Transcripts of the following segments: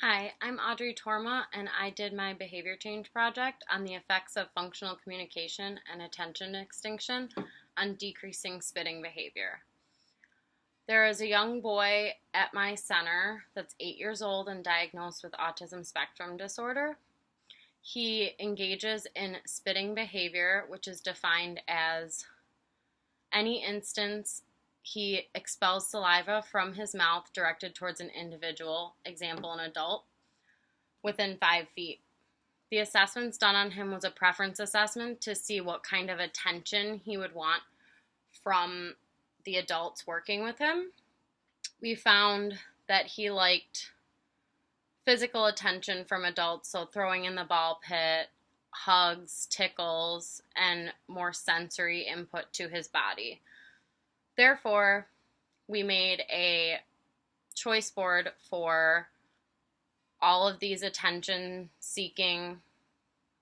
Hi, I'm Audrey Torma, and I did my behavior change project on the effects of functional communication and attention extinction on decreasing spitting behavior. There is a young boy at my center that's 8 years old and diagnosed with autism spectrum disorder. He engages in spitting behavior, which is defined as any instance he expels saliva from his mouth directed towards an individual, example, an adult, within 5 feet. The assessments done on him was a preference assessment to see what kind of attention he would want from the adults working with him. We found that he liked physical attention from adults, so throwing in the ball pit, hugs, tickles, and more sensory input to his body. Therefore, we made a choice board for all of these attention-seeking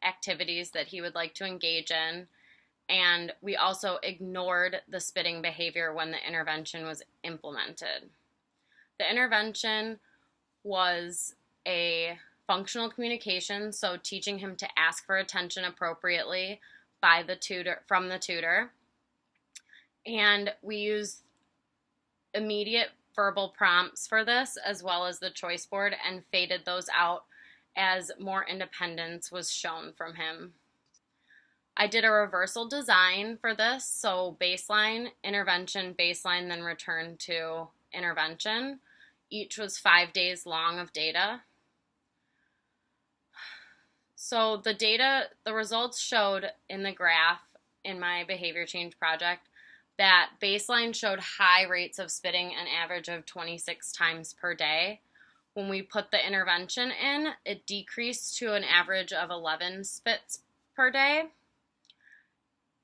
activities that he would like to engage in, and we also ignored the spitting behavior when the intervention was implemented. The intervention was a functional communication, so teaching him to ask for attention appropriately from the tutor, and we used immediate verbal prompts for this as well as the choice board and faded those out as more independence was shown from him. I did a reversal design for this, so baseline, intervention, baseline, then return to intervention. Each was 5 days long of data. So the results showed in the graph in my behavior change project that baseline showed high rates of spitting, an average of 26 times per day. When we put the intervention in, it decreased to an average of 11 spits per day.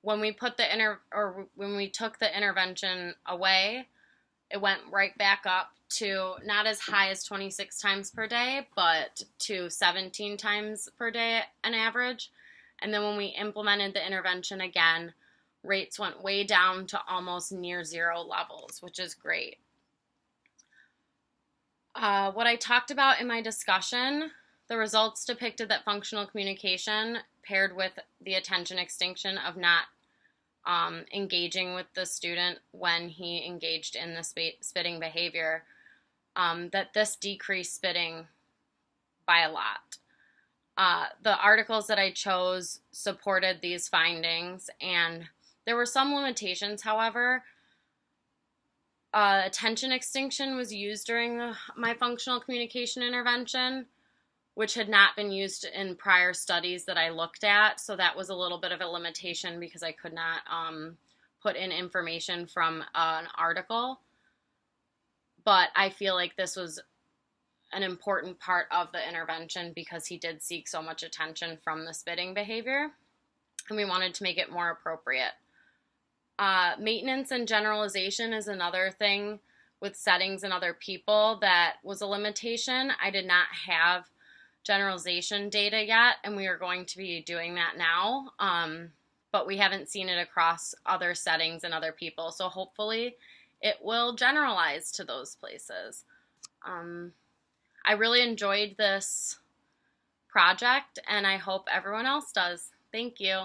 When we took the intervention away, it went right back up to not as high as 26 times per day, but to 17 times per day an average. And then when we implemented the intervention again, rates went way down to almost near zero levels, which is great. What I talked about in my discussion, the results depicted that functional communication paired with the attention extinction of not engaging with the student when he engaged in the spitting behavior, that this decreased spitting by a lot. The articles that I chose supported these findings, and there were some limitations, however. Attention extinction was used during my functional communication intervention, which had not been used in prior studies that I looked at, so that was a little bit of a limitation because I could not put in information from an article. But I feel like this was an important part of the intervention because he did seek so much attention from the spitting behavior, and we wanted to make it more appropriate. Maintenance and generalization is another thing with settings and other people that was a limitation. I did not have generalization data yet, and we are going to be doing that now, but we haven't seen it across other settings and other people, so hopefully it will generalize to those places. I really enjoyed this project, and I hope everyone else does. Thank you.